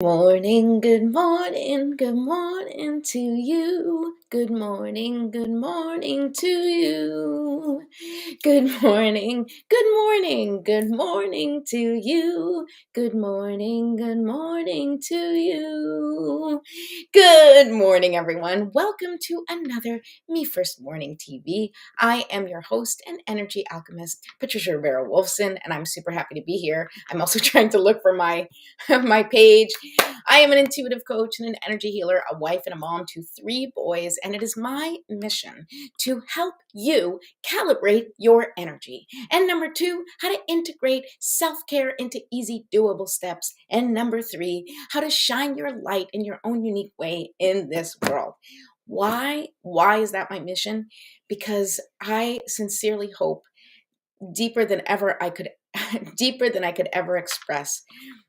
Good morning to you. Good morning to you. Good morning to you. Good morning to you. Good morning, everyone. Welcome to another Me First Morning TV. I am your host and energy alchemist, Patricia Rivera Wolfson, and I'm super happy to be here. I'm also trying to look for my page. I am an intuitive coach and an energy healer, a wife and a mom to 3 boys, and it is my mission to help you calibrate your energy. And number 2, how to integrate self-care into easy, doable steps. And number 3, how to shine your light in your own unique way in this world. Why is that my mission? Because I sincerely hope deeper than I could ever express,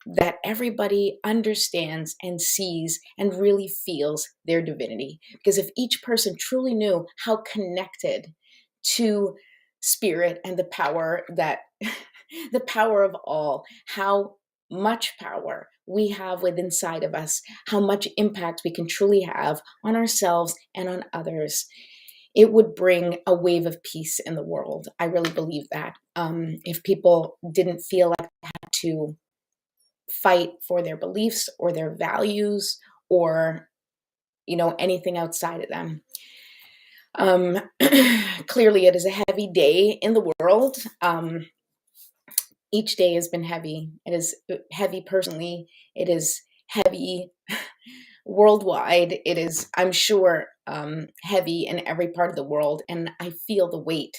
that everybody understands and sees and really feels their divinity. Because if each person truly knew how connected to spirit and the power that the power of all, how much power we have within inside of us, how much impact we can truly have on ourselves and on others, it would bring a wave of peace in the world. I really believe that. If people didn't feel like they had to fight for their beliefs or their values or, anything outside of them. Clearly, it is a heavy day in the world. Each day has been heavy. It is heavy personally. It is heavy worldwide. It is, I'm sure, heavy in every part of the world, and I feel the weight.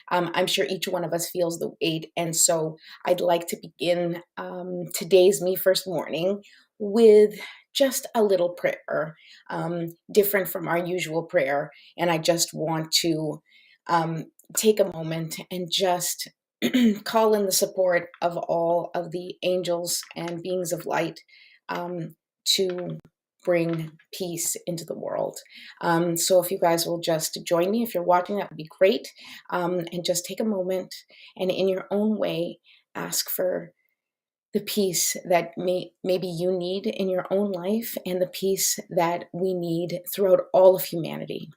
I'm sure each one of us feels the weight, and so I'd like to begin today's Me First Morning with just a little prayer, different from our usual prayer, and I just want to take a moment and just call in the support of all of the angels and beings of light to bring peace into the world. So if you guys will just join me, if you're watching, that would be great. And just take a moment and in your own way, ask for the peace that maybe you need in your own life and the peace that we need throughout all of humanity.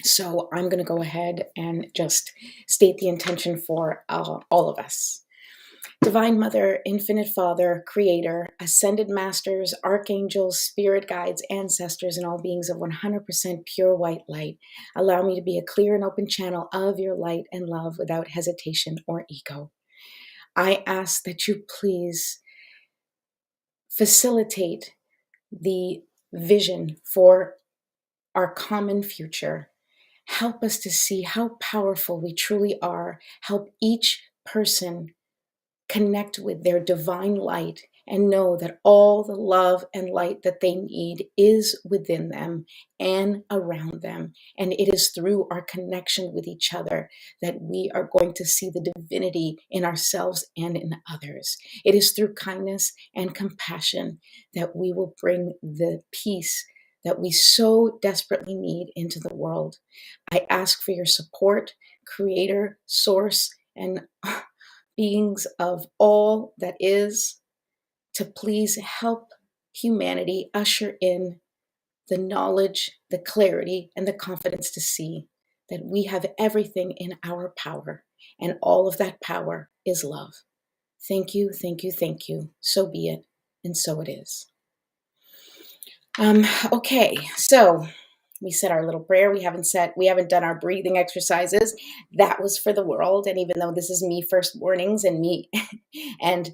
So I'm going to go ahead and just state the intention for all of us. Divine Mother, Infinite Father, Creator, Ascended Masters, Archangels, Spirit Guides, Ancestors, and all beings of 100% pure white light, allow me to be a clear and open channel of your light and love without hesitation or ego. I ask that you please facilitate the vision for our common future. Help us to see how powerful we truly are. Help each person connect with their divine light and know that all the love and light that they need is within them and around them. And it is through our connection with each other that we are going to see the divinity in ourselves and in others. It is through kindness and compassion that we will bring the peace that we so desperately need into the world. I ask for your support, Creator, Source, and beings of all that is, to please help humanity usher in the knowledge, the clarity, and the confidence to see that we have everything in our power, and all of that power is love. Thank you, thank you, thank you. So be it, and so it is. Okay, so we said our little prayer. We haven't done our breathing exercises. That was for the world. And even though this is Me First Mornings and me, and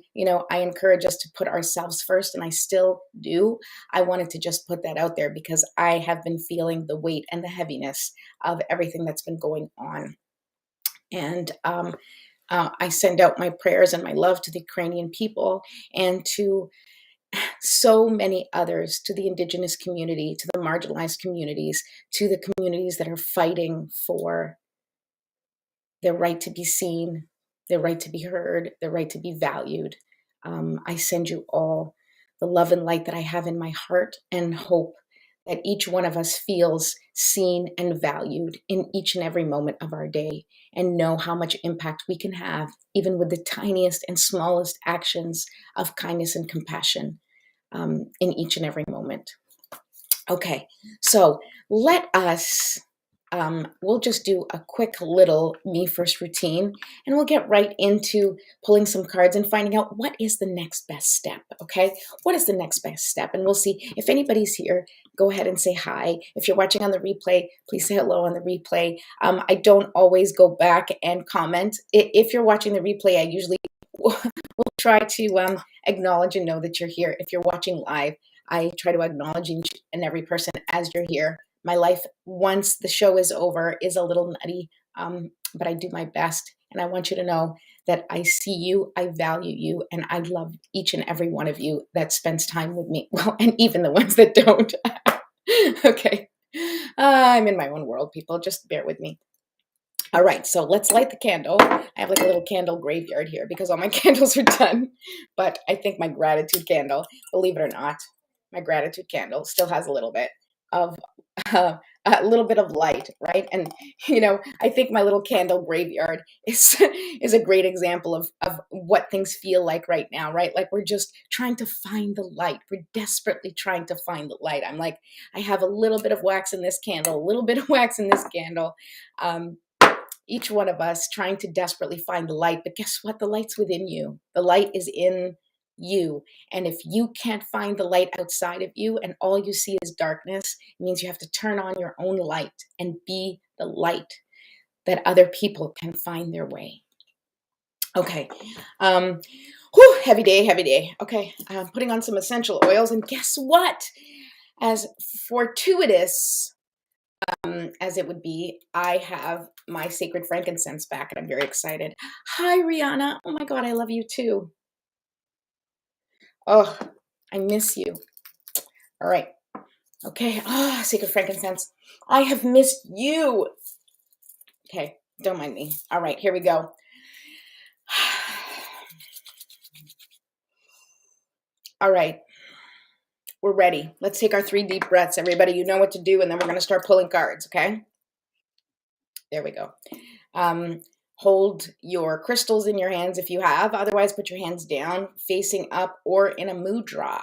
I encourage us to put ourselves first, and I still do. I wanted to just put that out there because I have been feeling the weight and the heaviness of everything that's been going on. And I send out my prayers and my love to the Ukrainian people and to so many others, to the indigenous community, to the marginalized communities, to the communities that are fighting for their right to be seen, their right to be heard, their right to be valued. I send you all the love and light that I have in my heart, and hope that each one of us feels seen and valued in each and every moment of our day, and know how much impact we can have even with the tiniest and smallest actions of kindness and compassion. in each and every moment. Okay, so let us, we'll just do a quick little me first routine, and we'll get right into pulling some cards and finding out what is the next best step, okay? What is the next best step? And we'll see if anybody's here, go ahead and say hi. If you're watching on the replay, please say hello on the replay. I don't always go back and comment. If you're watching the replay, I usually will try to acknowledge and know that you're here. If you're watching live, I try to acknowledge each and every person as you're here. My life, once the show is over, is a little nutty, but I do my best. And I want you to know that I see you, I value you, and I love each and every one of you that spends time with me. Well, and even the ones that don't. Okay. I'm in my own world, people. Just bear with me. All right, so let's light the candle. I have like a little candle graveyard here because all my candles are done. But I think my gratitude candle, believe it or not, my gratitude candle still has a little bit of light, right? And I think my little candle graveyard is a great example of what things feel like right now, right? Like we're just trying to find the light. We're desperately trying to find the light. I'm like, I have a little bit of wax in this candle, a little bit of wax in this candle. Each one of us trying to desperately find the light, but guess what? The light's within you. The light is in you. And if you can't find the light outside of you and all you see is darkness, it means you have to turn on your own light and be the light that other people can find their way. Okay. Heavy day, heavy day. Okay. I'm putting on some essential oils, and guess what? As fortuitous as it would be, I have my sacred frankincense back, and I'm very excited. Hi, Rihanna. Oh my God, I love you too. Oh, I miss you. All right. Okay. Oh, sacred frankincense. I have missed you. Okay. Don't mind me. All right. Here we go. All right. We're ready. Let's take our 3 deep breaths. Everybody, you know what to do, and then we're going to start pulling cards, okay? There we go. Hold your crystals in your hands if you have. Otherwise, put your hands down, facing up, or in a mudra.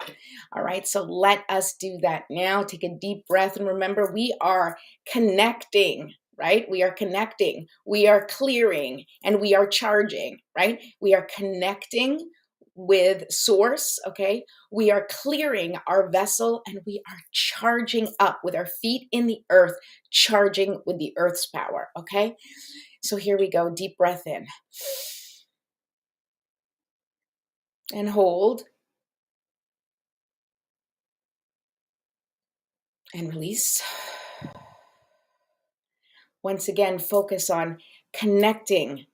All right, so let us do that now. Take a deep breath, and remember, we are connecting, right? We are connecting, we are clearing, and we are charging, right? We are connecting with source, okay? We are clearing our vessel, and we are charging up with our feet in the earth, charging with the earth's power, okay? So here we go. Deep breath in. And hold. And release. Once again, focus on connecting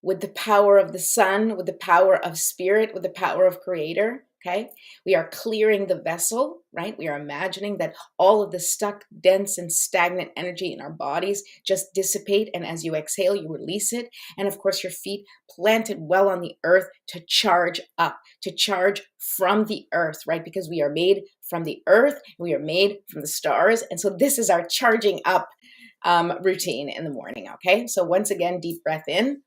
with the power of the sun, with the power of spirit, with the power of creator, okay? We are clearing the vessel, right? We are imagining that all of the stuck, dense, and stagnant energy in our bodies just dissipate, and as you exhale, you release it. And of course, your feet planted well on the earth to charge up, to charge from the earth, right? Because we are made from the earth, we are made from the stars, and so this is our charging up routine in the morning, okay? So once again, deep breath in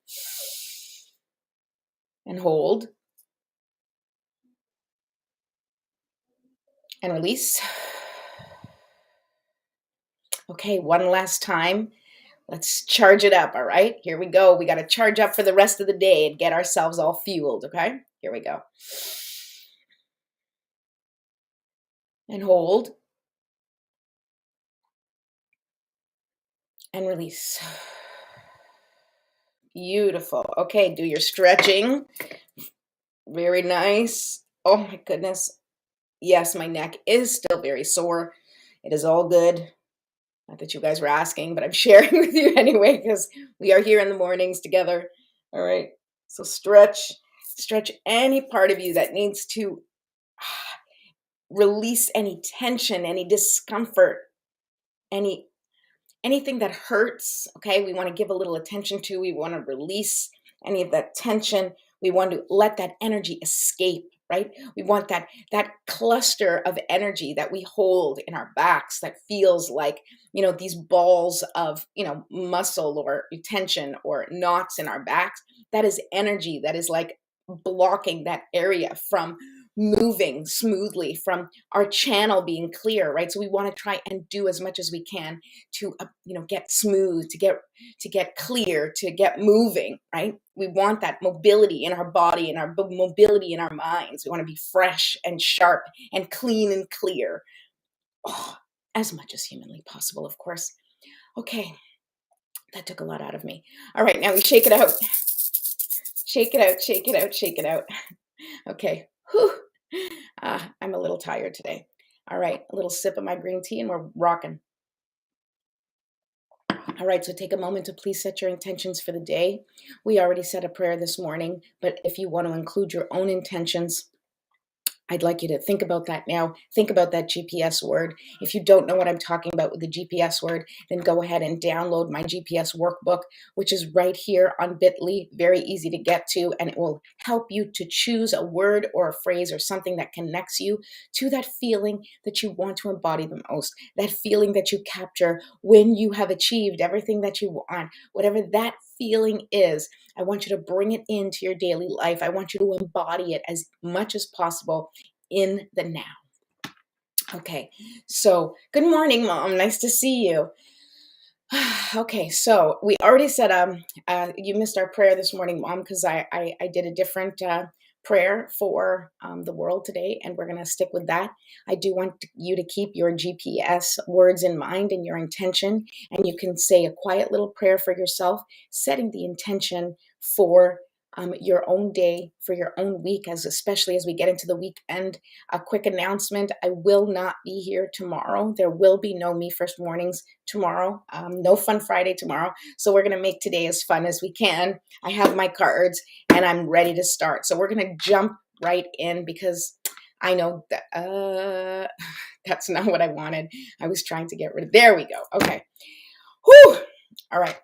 and hold and release. Okay, one last time. Let's charge it up, all right? Here we go. We got to charge up for the rest of the day and get ourselves all fueled, okay? Here we go. And hold. And release. Beautiful. Okay, do your stretching. Very nice. Oh my goodness. Yes, my neck is still very sore. It is all good. Not that you guys were asking, but I'm sharing with you anyway because we are here in the mornings together. All right. So stretch any part of you that needs to release any tension, any discomfort, anything that hurts. Okay. We want to give a little attention to. We want to release any of that tension. We want to let that energy escape, right? We want that cluster of energy that we hold in our backs that feels like, these balls of, muscle or tension or knots in our backs. That is energy that is like blocking that area from moving smoothly, from our channel being clear, right? So we want to try and do as much as we can to, get smooth, to get clear, to get moving, right? We want that mobility in our body and our mobility in our minds. We want to be fresh and sharp and clean and clear. Oh, as much as humanly possible, of course. Okay, that took a lot out of me. All right, now we shake it out. Shake it out, shake it out, shake it out. Okay. Whew. I'm a little tired today. All right, a little sip of my green tea and we're rocking. All right, so take a moment to please set your intentions for the day. We already said a prayer this morning, but if you want to include your own intentions, I'd like you to think about that now. Think about that GPS word. If you don't know what I'm talking about with the GPS word, then go ahead and download my GPS workbook, which is right here on Bitly. Very easy to get to, and it will help you to choose a word or a phrase or something that connects you to that feeling that you want to embody the most, that feeling that you capture when you have achieved everything that you want, whatever that feeling is. I want you to bring it into your daily life. I want you to embody it as much as possible in the now. Okay, so good morning, Mom. Nice to see you. Okay, so we already said you missed our prayer this morning, Mom, because I did a different prayer for the world today, and we're going to stick with that. I do want you to keep your GPS words in mind and your intention, and you can say a quiet little prayer for yourself, setting the intention for your own day, for your own week, especially as we get into the weekend. A quick announcement: I will not be here tomorrow. There will be no Me First Mornings tomorrow. No Fun Friday tomorrow. So we're going to make today as fun as we can. I have my cards and I'm ready to start. So we're going to jump right in because I know that that's not what I wanted. I was trying to get rid of. There we go. Okay. Whew. All right.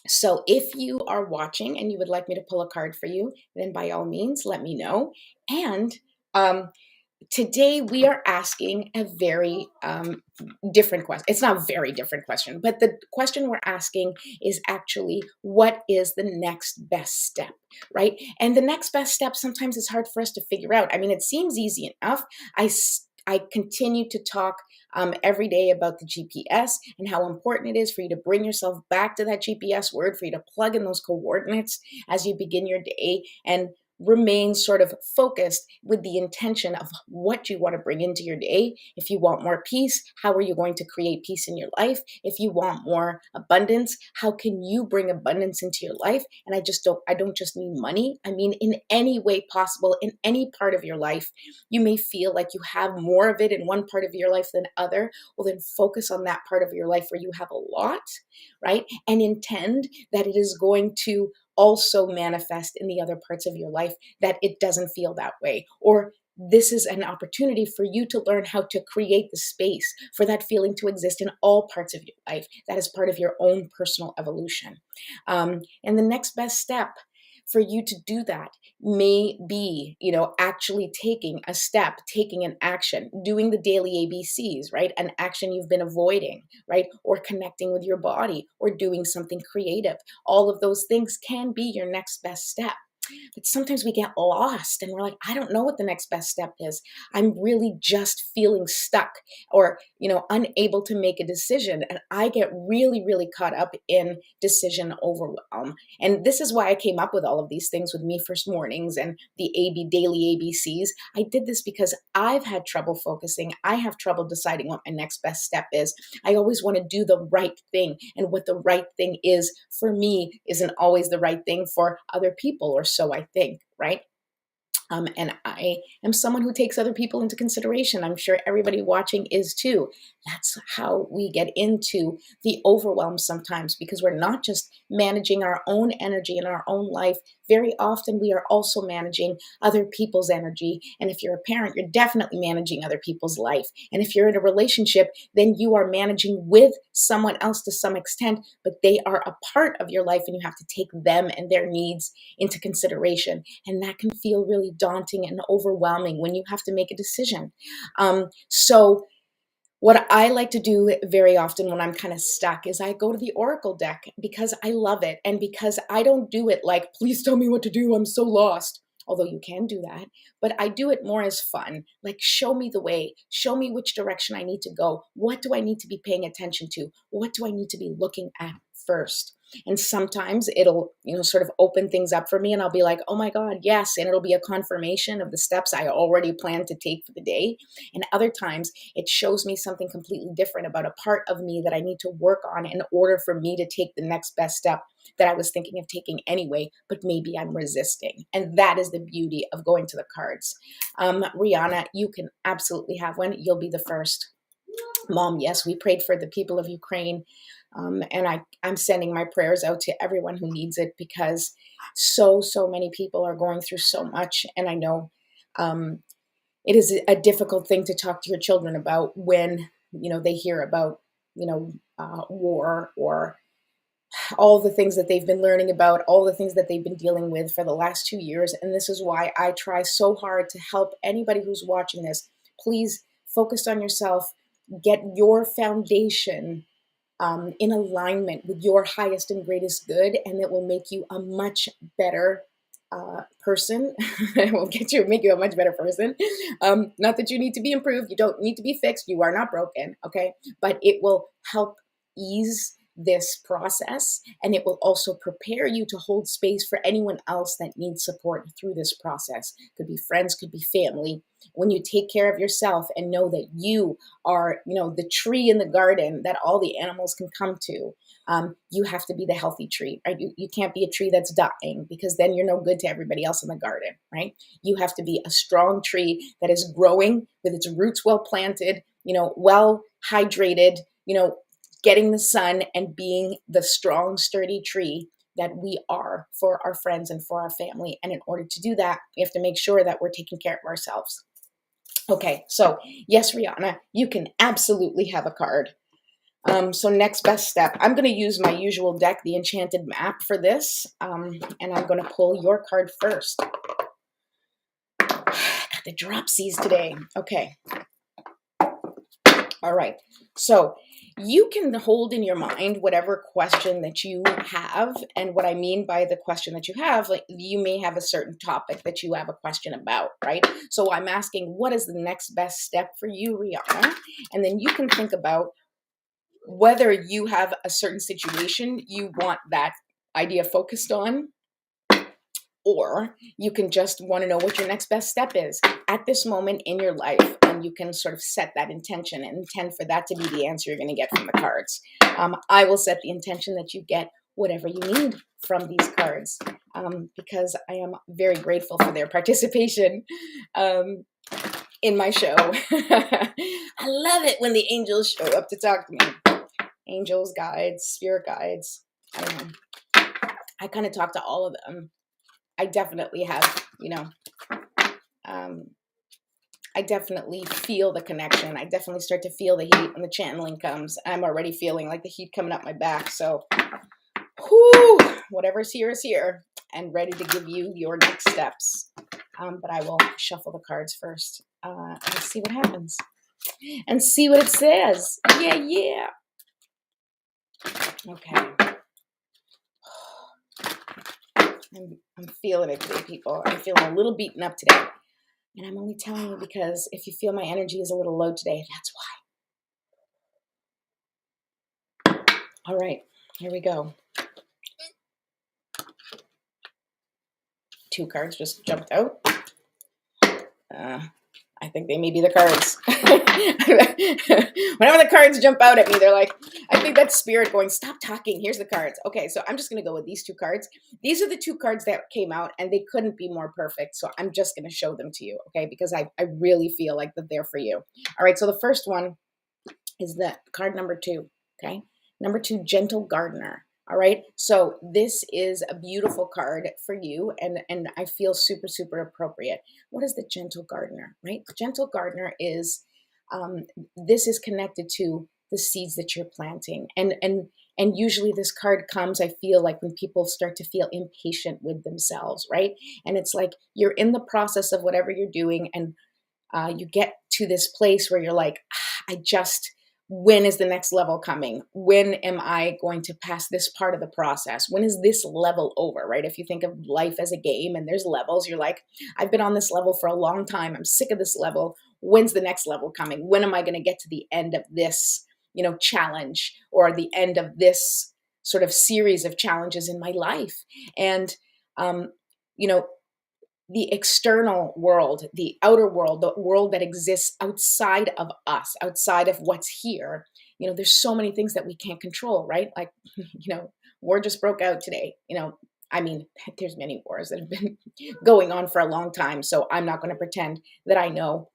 So if you are watching and you would like me to pull a card for you, then by all means, let me know. And today we are asking a very different question. It's not a very different question, but the question we're asking is actually, what is the next best step, right? And the next best step sometimes is hard for us to figure out. I mean, it seems easy enough. I continue to talk every day about the GPS and how important it is for you to bring yourself back to that GPS word, for you to plug in those coordinates as you begin your day and remain sort of focused with the intention of what you want to bring into your day. If you want more peace, how are you going to create peace in your life? If you want more abundance, how can you bring abundance into your life? And I don't just mean money. I mean, in any way possible, in any part of your life. You may feel like you have more of it in one part of your life than other. Well, then focus on that part of your life where you have a lot, right? And intend that it is going to also manifest in the other parts of your life, that it doesn't feel that way. Or this is an opportunity for you to learn how to create the space for that feeling to exist in all parts of your life. That is part of your own personal evolution. And the next best step for you to do that may be, actually taking a step, taking an action, doing the daily ABCs, right? An action you've been avoiding, right? Or connecting with your body or doing something creative. All of those things can be your next best step. But sometimes we get lost and we're like, I don't know what the next best step is. I'm really just feeling stuck or, unable to make a decision. And I get really, really caught up in decision overwhelm. And this is why I came up with all of these things with Me First Mornings and the daily ABCs. I did this because I've had trouble focusing. I have trouble deciding what my next best step is. I always want to do the right thing. And what the right thing is for me isn't always the right thing for other people, or so I think, right? And I am someone who takes other people into consideration. I'm sure everybody watching is too. That's how we get into the overwhelm sometimes, because we're not just managing our own energy in our own life. Very often we are also managing other people's energy. And if you're a parent, you're definitely managing other people's life. And if you're in a relationship, then you are managing with someone else to some extent, but they are a part of your life and you have to take them and their needs into consideration. And that can feel really daunting and overwhelming when you have to make a decision. So what I like to do very often when I'm kind of stuck is I go to the Oracle deck because I love it. And because I don't do it like, please tell me what to do, I'm so lost. although you can do that, but I do it more as fun. Like, show me the way, show me which direction I need to go. What do I need to be paying attention to? What do I need to be looking at first? And sometimes it'll, sort of open things up for me and I'll be like, oh my God, yes. And it'll be a confirmation of the steps I already planned to take for the day. And other times it shows me something completely different about a part of me that I need to work on in order for me to take the next best step that I was thinking of taking anyway, but maybe I'm resisting. And that is the beauty of going to the cards. Rihanna, you can absolutely have one. You'll be the first. Mom, yes, we prayed for the people of Ukraine. And I'm sending my prayers out to everyone who needs it, because so many people are going through so much. And I know it is a difficult thing to talk to your children about when, they hear about, war, or all the things that they've been learning about, all the things that they've been dealing with for the last 2 years. And this is why I try so hard to help anybody who's watching this. Please focus on yourself, get your foundation in alignment with your highest and greatest good, and it will make you a much better person. It will make you a much better person. Not that you need to be improved. You don't need to be fixed. You are not broken, okay? But it will help ease this process, and it will also prepare you to hold space for anyone else that needs support through this process. Could be friends, could be family. When you take care of yourself and know that you are, the tree in the garden that all the animals can come to, you have to be the healthy tree, right? You can't be a tree that's dying, because then you're no good to everybody else in the garden, right? You have to be a strong tree that is growing with its roots well planted, well hydrated, getting the sun and being the strong, sturdy tree that we are for our friends and for our family. And in order to do that, we have to make sure that we're taking care of ourselves. Okay, so yes, Rihanna, you can absolutely have a card. So next best step, I'm going to use my usual deck, the Enchanted Map, for this, and I'm going to pull your card first. Got the dropsies today. Okay. All right. So you can hold in your mind whatever question that you have. And what I mean by the question that you have, like, you may have a certain topic that you have a question about, right? So I'm asking, what is the next best step for you, Rihanna? And then you can think about whether you have a certain situation you want that idea focused on, or you can just want to know what your next best step is at this moment in your life. And you can sort of set that intention and intend for that to be the answer you're going to get from the cards. I will set the intention that you get whatever you need from these cards, because I am very grateful for their participation in my show. I love it when the angels show up to talk to me. Angels, guides, spirit guides. I don't know. I kind of talk to all of them. I definitely have, I definitely feel the connection. I definitely start to feel the heat when the channeling comes. I'm already feeling like the heat coming up my back. So, whatever's here is here and ready to give you your next steps. But I will shuffle the cards first and see what happens and see what it says. Yeah. Okay. I'm feeling it today, people. I'm feeling a little beaten up today. And I'm only telling you because if you feel my energy is a little low today, that's why. All right, here we go. 2 cards just jumped out. I think they may be the cards. Whenever the cards jump out at me, they're like, I think that's spirit going, stop talking, here's the cards. Okay, so I'm just going to go with these 2 cards. These are the 2 cards that came out, and they couldn't be more perfect, so I'm just going to show them to you, okay, because I really feel like that they're for you. All right, so the first one is the card number 2, okay? Number 2, Gentle Gardener. All right, so this is a beautiful card for you, and I feel super appropriate. What is the Gentle Gardener, right? The Gentle Gardener is, this is connected to the seeds that you're planting. And usually this card comes, I feel like, when people start to feel impatient with themselves, right? And it's like you're in the process of whatever you're doing, and you get to this place where you're like, I just when is the next level coming? When am I going to pass this part of the process? When is this level over, right? If you think of life as a game and there's levels, you're like, I've been on this level for a long time. I'm sick of this level. When's the next level coming? When am I going to get to the end of this, challenge, or the end of this sort of series of challenges in my life? And, um, you know, the external world, the outer world, the world that exists outside of us, outside of what's here. There's so many things that we can't control, right? Like, war just broke out today. I mean, there's many wars that have been going on for a long time. So I'm not going to pretend that I know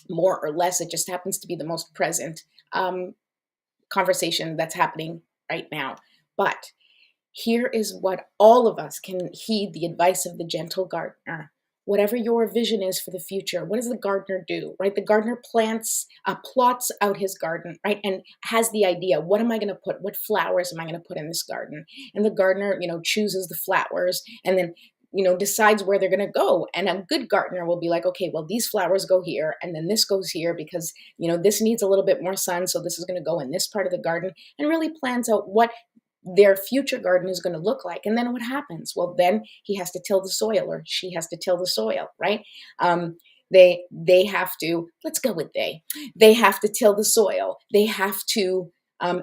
more or less. It just happens to be the most present conversation that's happening right now. But here is what all of us can heed the advice of the gentle gardener. Whatever your vision is for the future, what does the gardener do, right? The gardener plots out his garden, right? And has the idea, what am I going to put? What flowers am I going to put in this garden? And the gardener, chooses the flowers and then, decides where they're going to go. And a good gardener will be like, okay, well, these flowers go here and then this goes here because, this needs a little bit more sun. So this is going to go in this part of the garden, and really plans out what their future garden is going to look like. And then what happens? Well, then he has to till the soil, or she has to till the soil, right? They have to, let's go with they have to till the soil. They have to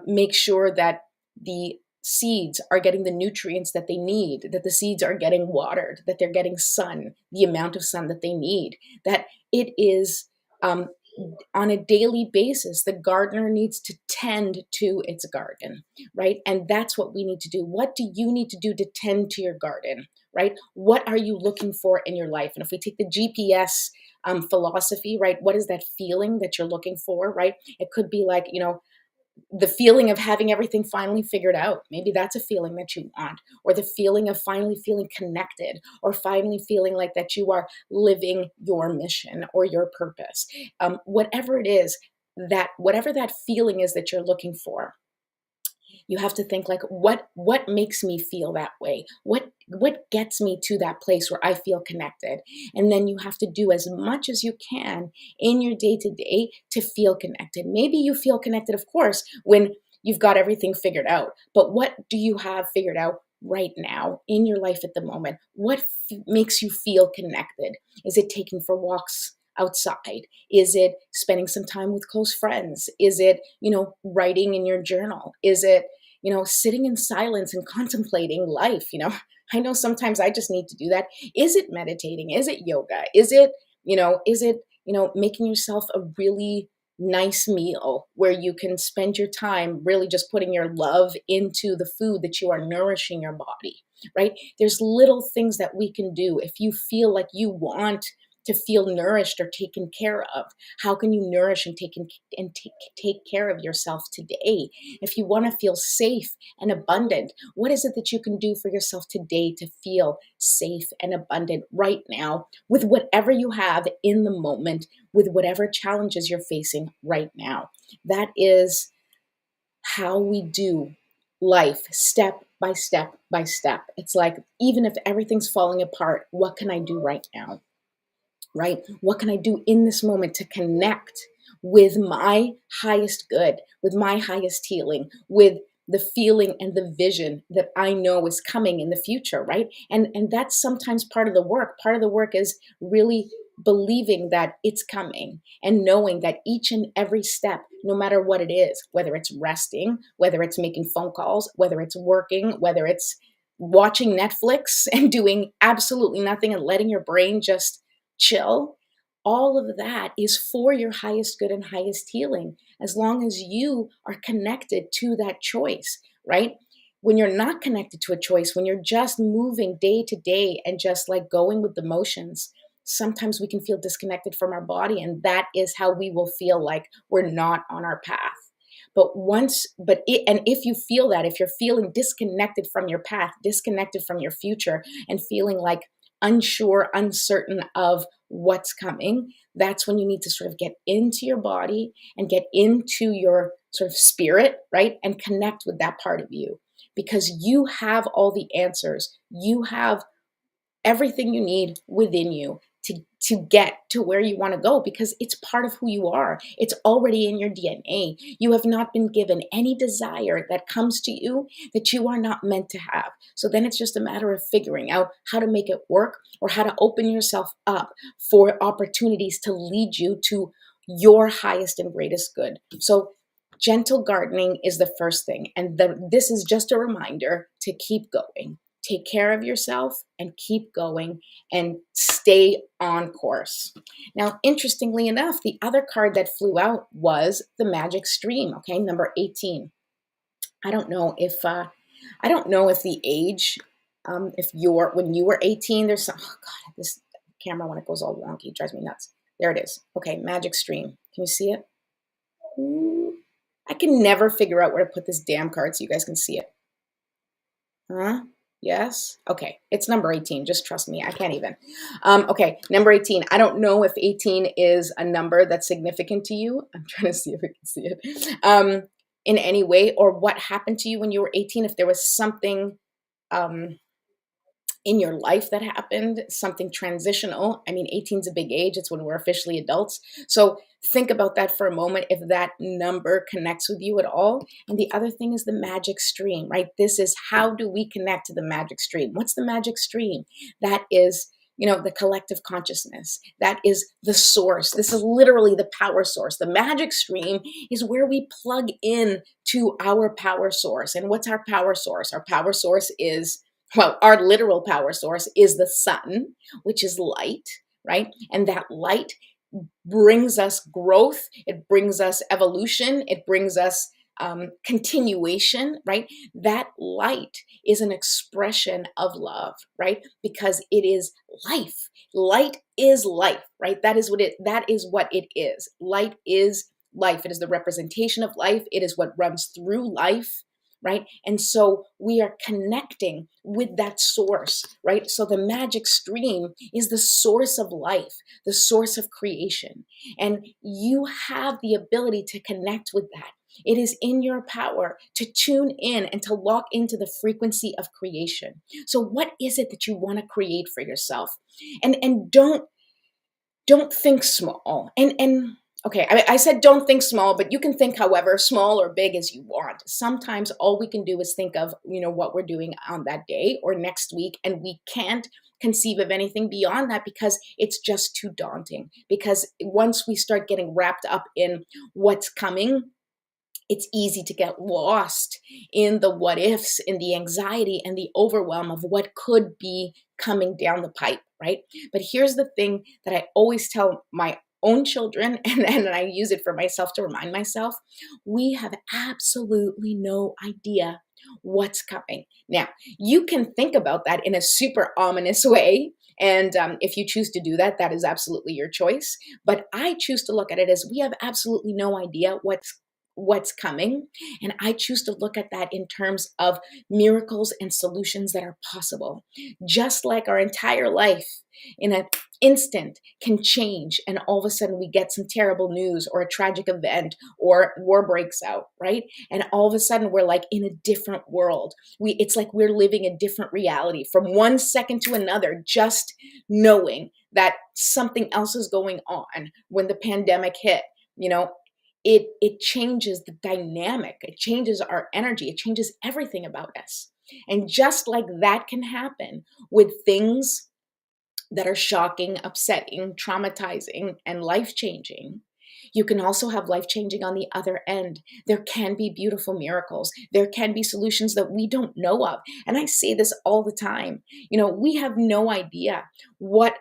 make sure that the seeds are getting the nutrients that they need, that the seeds are getting watered, that they're getting sun, the amount of sun that they need, that it is on a daily basis. The gardener needs to tend to its garden, right? And that's what we need to do. What do you need to do to tend to your garden, right? What are you looking for in your life? And if we take the GPS philosophy, right, what is that feeling that you're looking for, right? It could be like, the feeling of having everything finally figured out. Maybe that's a feeling that you want, or the feeling of finally feeling connected, or finally feeling like that you are living your mission or your purpose. Whatever it is, whatever that feeling is that you're looking for, you have to think like, what makes me feel that way? What gets me to that place where I feel connected? And then you have to do as much as you can in your day-to-day to feel connected. Maybe you feel connected, of course, when you've got everything figured out. But what do you have figured out right now in your life at the moment? What makes you feel connected? Is it taking for walks outside? Is it spending some time with close friends? Is it, writing in your journal? Is it, sitting in silence and contemplating life? I know sometimes I just need to do that. Is it meditating? Is it yoga? Is it making yourself a really nice meal where you can spend your time really just putting your love into the food that you are nourishing your body, right? There's little things that we can do. If you feel like you want to feel nourished or taken care of, how can you nourish and take care of yourself today? If you want to feel safe and abundant, what is it that you can do for yourself today to feel safe and abundant right now with whatever you have in the moment, with whatever challenges you're facing right now? That is how we do life, step by step by step. It's like, even if everything's falling apart, what can I do right now? Right? What can I do in this moment to connect with my highest good, with my highest healing, with the feeling and the vision that I know is coming in the future, right? And that's sometimes part of the work. Part of the work is really believing that it's coming and knowing that each and every step, no matter what it is, whether it's resting, whether it's making phone calls, whether it's working, whether it's watching Netflix and doing absolutely nothing and letting your brain just chill, all of that is for your highest good and highest healing, as long as you are connected to that choice, right? When you're not connected to a choice, when you're just moving day to day and just like going with the motions, sometimes we can feel disconnected from our body, and that is how we will feel like we're not on our path. And if you feel that, if you're feeling disconnected from your path, disconnected from your future, and feeling like unsure, uncertain of what's coming, that's when you need to sort of get into your body and get into your sort of spirit, right? And connect with that part of you, because you have all the answers. You have everything you need within you to get to where you want to go, because it's part of who you are. It's already in your DNA. You have not been given any desire that comes to you that you are not meant to have. So then it's just a matter of figuring out how to make it work, or how to open yourself up for opportunities to lead you to your highest and greatest good. So gentle gardening is the first thing. And this is just a reminder to keep going. Take care of yourself and keep going and stay on course. Now, interestingly enough, the other card that flew out was the magic stream, okay, number 18. I don't know if the age, if when you were 18, there's some, oh God, this camera, when it goes all wonky, drives me nuts. There it is. Okay, magic stream. Can you see it? Ooh, I can never figure out where to put this damn card so you guys can see it. Huh? Yes? Okay, it's number 18. Just trust me. I can't even. Okay, number 18. I don't know if 18 is a number that's significant to you. I'm trying to see if I can see it. In any way, or what happened to you when you were 18, if there was something in your life that happened, something transitional. I mean, 18 is a big age. It's when we're officially adults. So think about that for a moment, if that number connects with you at all. And the other thing is the magic stream, right? This is, how do we connect to the magic stream? What's the magic stream? That is, the collective consciousness. That is the source. This is literally the power source. The magic stream is where we plug in to our power source. And what's our power source? Our power source is, well, our literal power source is the sun, which is light, right? And that light brings us growth. It brings us evolution. It brings us continuation, right? That light is an expression of love, right? Because it is life. Light is life, right? That is what it is. Light is life. It is the representation of life. It is what runs through life, right? And so we are connecting with that source, right? So the magic stream is the source of life, the source of creation. And you have the ability to connect with that. It is in your power to tune in and to lock into the frequency of creation. So what is it that you want to create for yourself? And don't think small. And okay, I said don't think small, but you can think however small or big as you want. Sometimes all we can do is think of, what we're doing on that day or next week, and we can't conceive of anything beyond that because it's just too daunting. Because once we start getting wrapped up in what's coming, it's easy to get lost in the what ifs, in the anxiety and the overwhelm of what could be coming down the pipe, right? But here's the thing that I always tell my own children, and I use it for myself to remind myself: we have absolutely no idea what's coming. Now, you can think about that in a super ominous way. And if you choose to do that, that is absolutely your choice. But I choose to look at it as we have absolutely no idea what's coming. And I choose to look at that in terms of miracles and solutions that are possible. Just like our entire life in an instant can change, and all of a sudden we get some terrible news or a tragic event or war breaks out, right? And all of a sudden we're like in a different world. It's like we're living a different reality from one second to another, just knowing that something else is going on. When the pandemic hit, it changes the dynamic. It changes our energy. It changes everything about us. And just like that can happen with things that are shocking, upsetting, traumatizing, and life-changing, you can also have life-changing on the other end. There can be beautiful miracles. There can be solutions that we don't know of. And I say this all the time. We have no idea what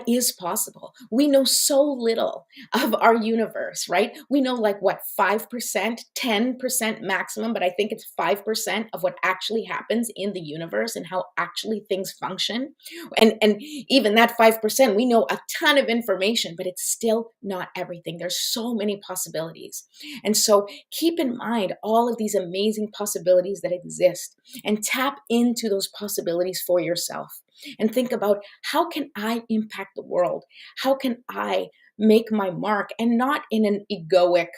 is possible. We know so little of our universe, right? We know 5%, 10% maximum, but I think it's 5% of what actually happens in the universe and how actually things function. And even that 5%, we know a ton of information, but it's still not everything. There's so many possibilities. And so keep in mind all of these amazing possibilities that exist, and tap into those possibilities for yourself. And think about, how can I impact the world? How can I make my mark? And not in an egoic,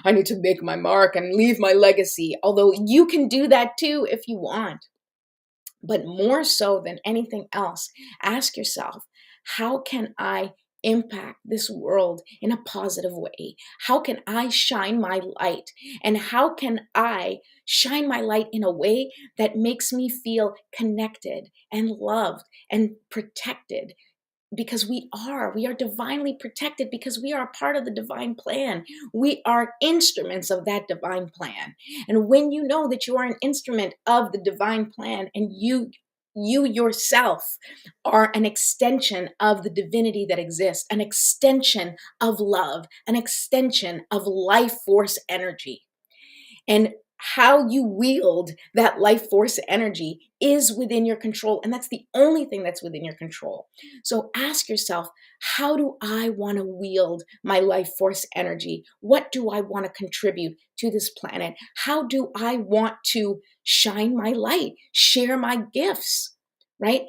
I need to make my mark and leave my legacy. Although you can do that too if you want. But more so than anything else, ask yourself, how can I impact this world in a positive way? How can I shine my light? And how can I shine my light in a way that makes me feel connected and loved and protected? Because we are divinely protected, because we are a part of the divine plan. We are instruments of that divine plan. And when you know that you are an instrument of the divine plan, and you yourself are an extension of the divinity that exists, an extension of love, an extension of life force energy, and how you wield that life force energy is within your control. And that's the only thing that's within your control. So ask yourself, how do I want to wield my life force energy? What do I want to contribute to this planet? How do I want to shine my light, share my gifts, right?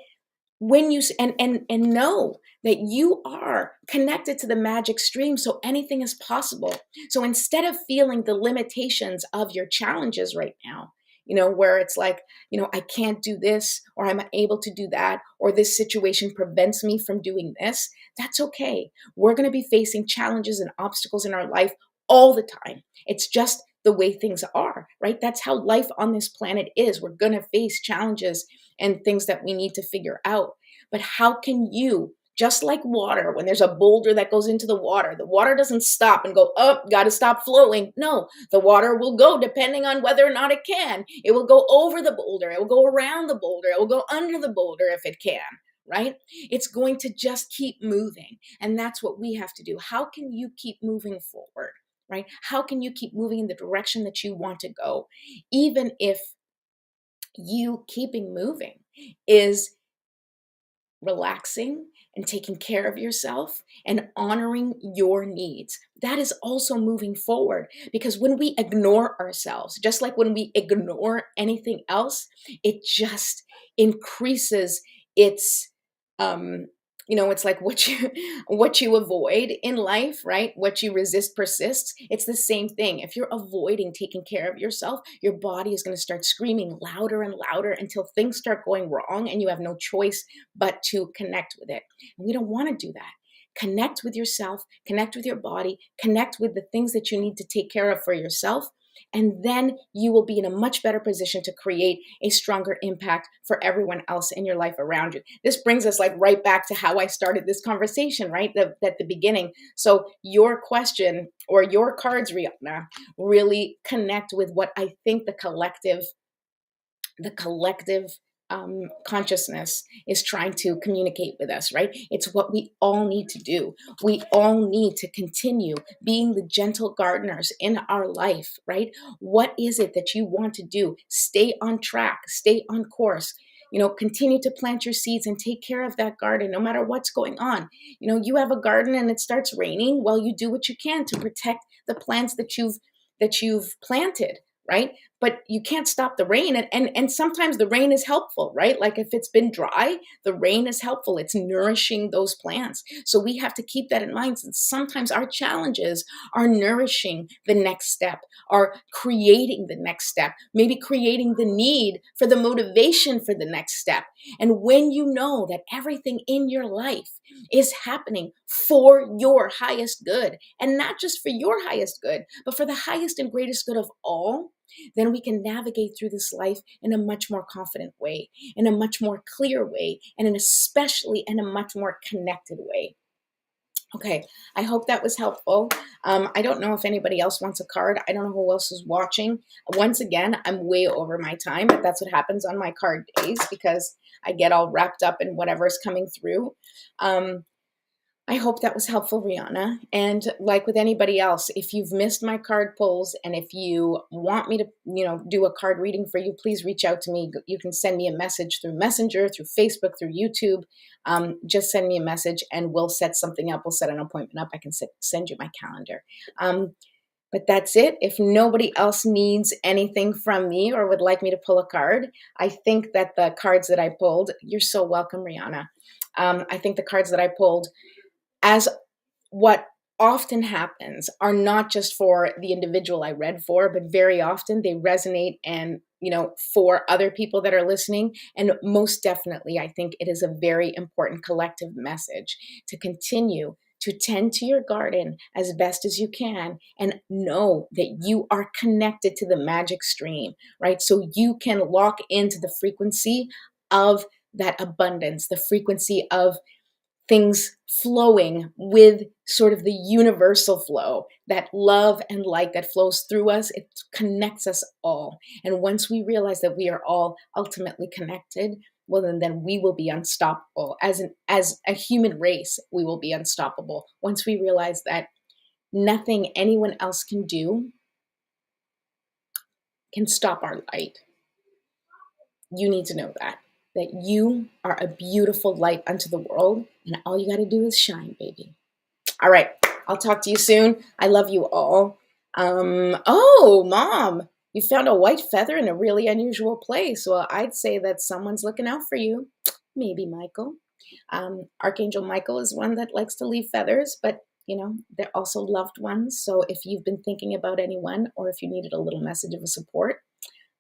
When you and know that you are connected to the magic stream, so anything is possible. So instead of feeling the limitations of your challenges right now, where it's like, I can't do this, or I'm unable to do that, or this situation prevents me from doing this, that's okay. We're going to be facing challenges and obstacles in our life all the time. It's just the way things are, right? That's how life on this planet is. We're going to face challenges and things that we need to figure out. But how can you, just like water, when there's a boulder that goes into the water doesn't stop and go, oh, got to stop flowing. No, the water will go depending on whether or not it can. It will go over the boulder. It will go around the boulder. It will go under the boulder if it can, right? It's going to just keep moving. And that's what we have to do. How can you keep moving forward, right? How can you keep moving in the direction that you want to go, even if you keeping moving is relaxing and taking care of yourself and honoring your needs? That is also moving forward, because when we ignore ourselves, just like when we ignore anything else, it just increases its it's like what you avoid in life, right? What you resist persists. It's the same thing. If you're avoiding taking care of yourself, your body is going to start screaming louder and louder until things start going wrong and you have no choice but to connect with it. And we don't want to do that. Connect with yourself, connect with your body, connect with the things that you need to take care of for yourself, and then you will be in a much better position to create a stronger impact for everyone else in your life around you. This brings us like right back to how I started this conversation, right? At the beginning. So your question or your cards, Rihanna, really connect with what I think the collective consciousness is trying to communicate with us, right? It's what we all need to do. We all need to continue being the gentle gardeners in our life, right? What is it that you want to do? Stay on track, stay on course. Continue to plant your seeds and take care of that garden no matter what's going on. You have a garden and it starts raining. Well, you do what you can to protect the plants that you've planted, right? But you can't stop the rain. And sometimes the rain is helpful, right? Like if it's been dry, the rain is helpful. It's nourishing those plants. So we have to keep that in mind. Since sometimes our challenges are nourishing the next step, are creating the next step, maybe creating the need for the motivation for the next step. And when you know that everything in your life is happening for your highest good, and not just for your highest good, but for the highest and greatest good of all, then we can navigate through this life in a much more confident way, in a much more clear way, and especially in a much more connected way. Okay, I hope that was helpful. I don't know if anybody else wants a card. I don't know who else is watching. Once again, I'm way over my time, but that's what happens on my card days because I get all wrapped up in whatever's coming through. I hope that was helpful, Rihanna. And like with anybody else, if you've missed my card pulls and if you want me to, do a card reading for you, please reach out to me. You can send me a message through Messenger, through Facebook, through YouTube. Just send me a message and we'll set something up. We'll set an appointment up. I can send you my calendar. But that's it. If nobody else needs anything from me or would like me to pull a card, I think that the cards that I pulled, you're so welcome, Rihanna. I think the cards that I pulled, as what often happens, are not just for the individual I read for, but very often they resonate and for other people that are listening. And most definitely, I think it is a very important collective message to continue to tend to your garden as best as you can and know that you are connected to the magic stream, right? So you can lock into the frequency of that abundance, the frequency of things flowing with sort of the universal flow, that love and light that flows through us. It connects us all. And once we realize that we are all ultimately connected, well, then we will be unstoppable. As a human race, we will be unstoppable. Once we realize that nothing anyone else can do can stop our light. You need to know that you are a beautiful light unto the world, and all you got to do is shine, baby. All right. I'll talk to you soon. I love you all. Oh, Mom, you found a white feather in a really unusual place. Well, I'd say that someone's looking out for you. Maybe Michael. Archangel Michael is one that likes to leave feathers, but they're also loved ones. So if you've been thinking about anyone, or if you needed a little message of support,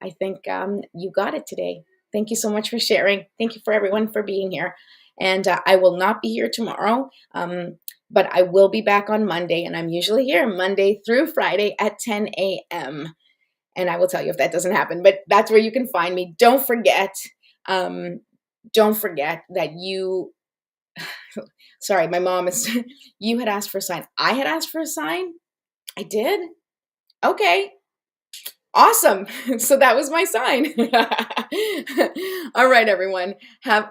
I think you got it today. Thank you so much for sharing. Thank you for everyone for being here. And I will not be here tomorrow, but I will be back on Monday. And I'm usually here Monday through Friday at 10 a.m. And I will tell you if that doesn't happen, but that's where you can find me. Don't forget that you, sorry, my mom is, you had asked for a sign. I had asked for a sign. I did. Okay. Awesome. So that was my sign. All right, everyone.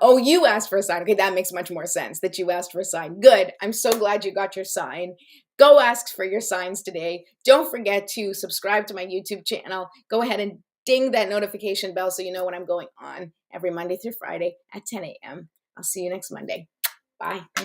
You asked for a sign. Okay, that makes much more sense that you asked for a sign. Good. I'm so glad you got your sign. Go ask for your signs today. Don't forget to subscribe to my YouTube channel. Go ahead and ding that notification bell so you know when I'm going on every Monday through Friday at 10 a.m. I'll see you next Monday. Bye.